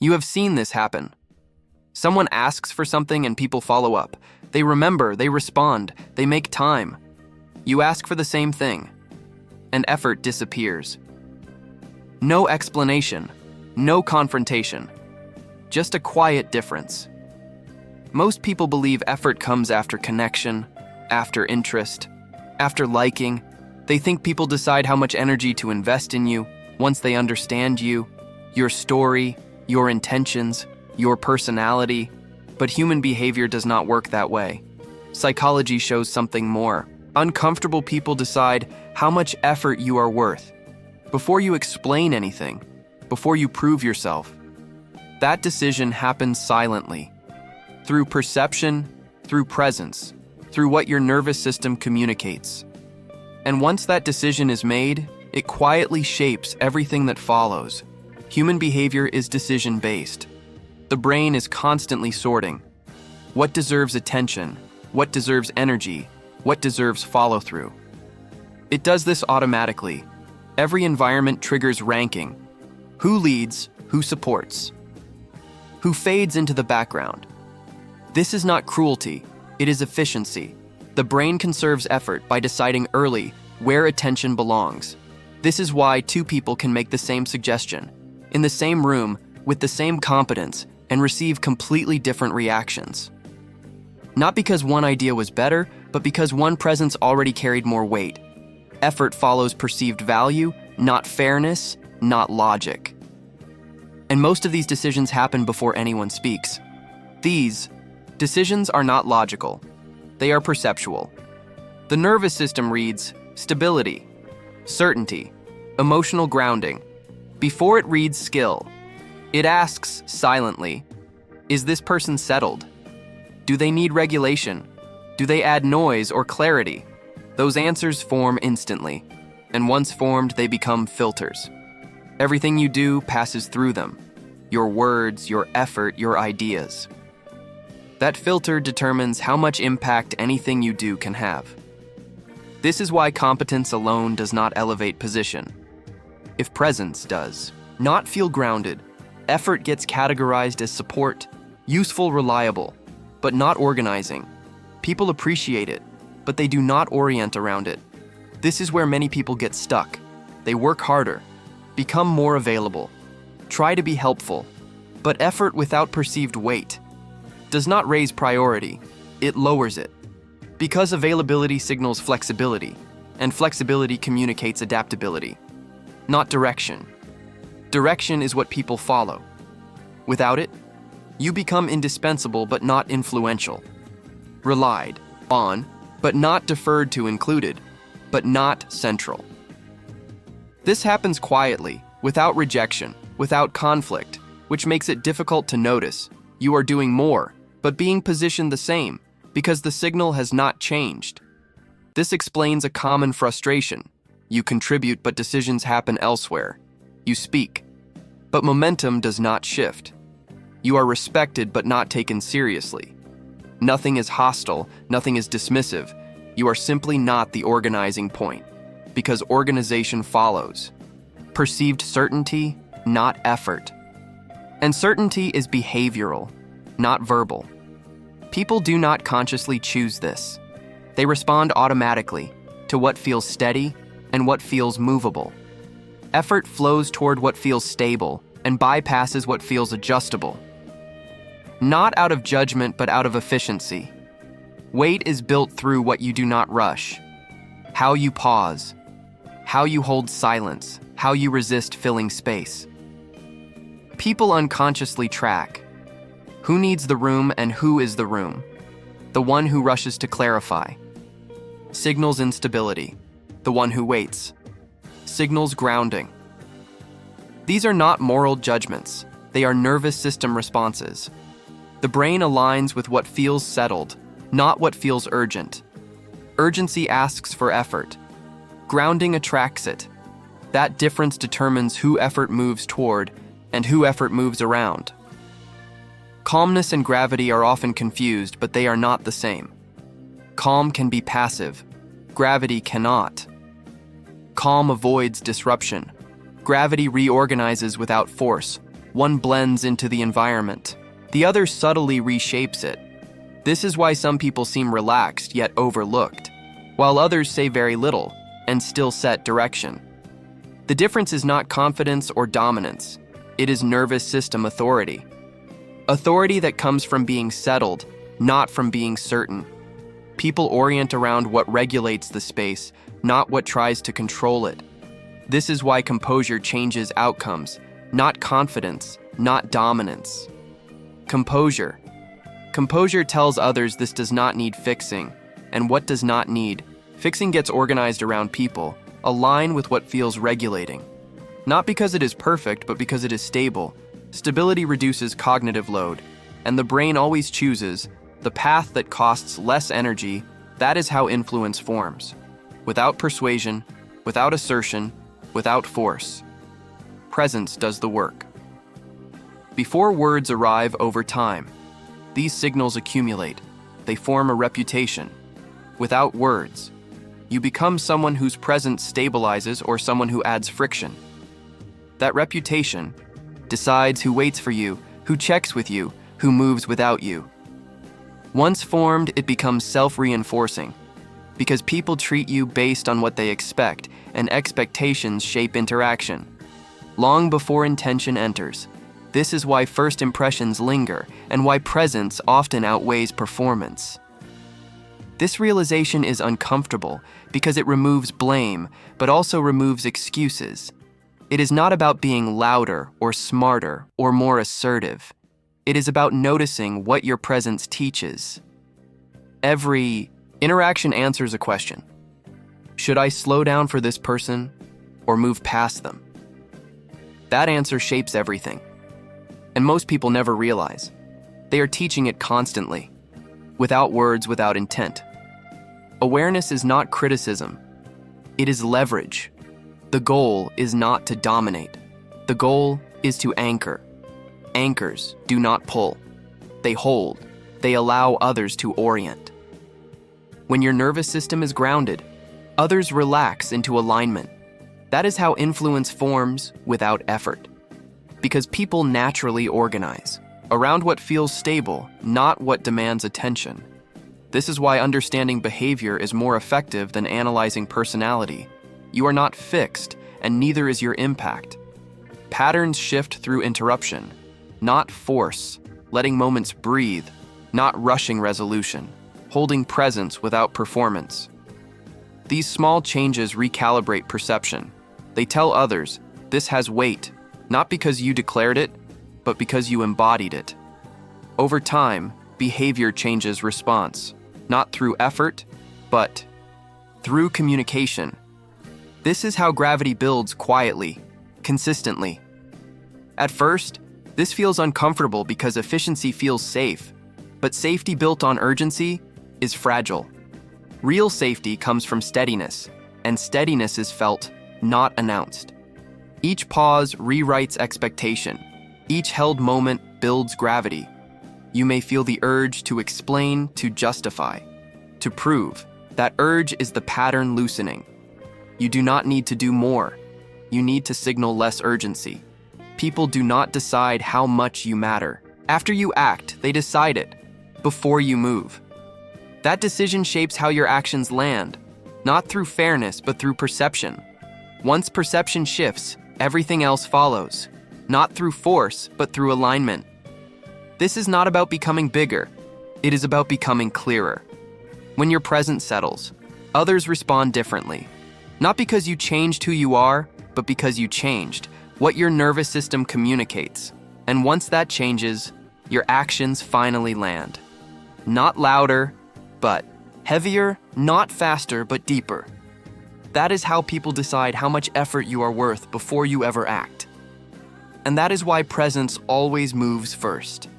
You have seen this happen. Someone asks for something and people follow up. They remember, they respond, they make time. You ask for the same thing, and effort disappears. No explanation, no confrontation, just a quiet difference. Most people believe effort comes after connection, after interest, after liking. They think people decide how much energy to invest in you once they understand you, your story, your intentions, your personality. But human behavior does not work that way. Psychology shows something more. Uncomfortable people decide how much effort you are worth before you explain anything, before you prove yourself. That decision happens silently, through perception, through presence, through what your nervous system communicates. And once that decision is made, it quietly shapes everything that follows. Human behavior is decision-based. The brain is constantly sorting. What deserves attention? What deserves energy? What deserves follow-through? It does this automatically. Every environment triggers ranking. Who leads? Who supports? Who fades into the background? This is not cruelty, it is efficiency. The brain conserves effort by deciding early where attention belongs. This is why two people can make the same suggestion, in the same room, with the same competence, and receive completely different reactions. Not because one idea was better, but because one presence already carried more weight. Effort follows perceived value, not fairness, not logic. And most of these decisions happen before anyone speaks. These decisions are not logical. They are perceptual. The nervous system reads stability, certainty, emotional grounding. Before it reads skill, it asks silently, is this person settled? Do they need regulation? Do they add noise or clarity? Those answers form instantly, and once formed, they become filters. Everything you do passes through them. Your words, your effort, your ideas. That filter determines how much impact anything you do can have. This is why competence alone does not elevate position. If presence does not feel grounded, effort gets categorized as support, useful, reliable, but not organizing. People appreciate it, but they do not orient around it. This is where many people get stuck. They work harder, become more available, try to be helpful, but effort without perceived weight does not raise priority, it lowers it. Because availability signals flexibility, and flexibility communicates adaptability, not direction. Direction is what people follow. Without it, you become indispensable but not influential. Relied on, but not deferred to, included, but not central. This happens quietly, without rejection, without conflict, which makes it difficult to notice. You are doing more, but being positioned the same, because the signal has not changed. This explains a common frustration. You contribute, but decisions happen elsewhere. You speak, but momentum does not shift. You are respected, but not taken seriously. Nothing is hostile, nothing is dismissive. You are simply not the organizing point, because organization follows. Perceived certainty, not effort. And certainty is behavioral, not verbal. People do not consciously choose this. They respond automatically to what feels steady and what feels movable. Effort flows toward what feels stable and bypasses what feels adjustable. Not out of judgment, but out of efficiency. Weight is built through what you do not rush. How you pause, how you hold silence, how you resist filling space. People unconsciously track who needs the room and who is the room. The one who rushes to clarify signals instability. The one who waits signals grounding. These are not moral judgments. They are nervous system responses. The brain aligns with what feels settled, not what feels urgent. Urgency asks for effort. Grounding attracts it. That difference determines who effort moves toward and who effort moves around. Calmness and gravity are often confused, but they are not the same. Calm can be passive. Gravity cannot. Calm avoids disruption. Gravity reorganizes without force. One blends into the environment. The other subtly reshapes it. This is why some people seem relaxed yet overlooked, while others say very little and still set direction. The difference is not confidence or dominance. It is nervous system authority. Authority that comes from being settled, not from being certain. People orient around what regulates the space, not what tries to control it. This is why composure changes outcomes, not confidence, not dominance. Composure. Composure tells others this does not need fixing, and what does not need. Fixing gets organized around people, align with what feels regulating. Not because it is perfect, but because it is stable. Stability reduces cognitive load, and the brain always chooses the path that costs less energy. That is how influence forms. Without persuasion, without assertion, without force. Presence does the work. Before words arrive over time, these signals accumulate. They form a reputation. Without words, you become someone whose presence stabilizes or someone who adds friction. That reputation decides who waits for you, who checks with you, who moves without you. Once formed, it becomes self-reinforcing, because people treat you based on what they expect, and expectations shape interaction. Long before intention enters, this is why first impressions linger, and why presence often outweighs performance. This realization is uncomfortable because it removes blame, but also removes excuses. It is not about being louder or smarter or more assertive. It is about noticing what your presence teaches. Every interaction answers a question. Should I slow down for this person or move past them? That answer shapes everything. And most people never realize. They are teaching it constantly, without words, without intent. Awareness is not criticism. It is leverage. The goal is not to dominate. The goal is to anchor. Anchors do not pull. They hold. They allow others to orient. When your nervous system is grounded, others relax into alignment. That is how influence forms without effort. Because people naturally organize around what feels stable, not what demands attention. This is why understanding behavior is more effective than analyzing personality. You are not fixed, and neither is your impact. Patterns shift through interruption, not force, letting moments breathe, not rushing resolution, holding presence without performance. These small changes recalibrate perception. They tell others, this has weight, not because you declared it, but because you embodied it. Over time, behavior changes response, not through effort, but through communication. This is how gravity builds quietly, consistently. At first, this feels uncomfortable because efficiency feels safe, but safety built on urgency is fragile. Real safety comes from steadiness, and steadiness is felt, not announced. Each pause rewrites expectation. Each held moment builds gravity. You may feel the urge to explain, to justify, to prove. That urge is the pattern loosening. You do not need to do more. You need to signal less urgency. People do not decide how much you matter. After you act, they decide it, before you move. That decision shapes how your actions land, not through fairness, but through perception. Once perception shifts, everything else follows, not through force, but through alignment. This is not about becoming bigger. It is about becoming clearer. When your presence settles, others respond differently. Not because you changed who you are, but because you changed what your nervous system communicates. And once that changes, your actions finally land. Not louder, but heavier, not faster, but deeper. That is how people decide how much effort you are worth before you ever act. And that is why presence always moves first.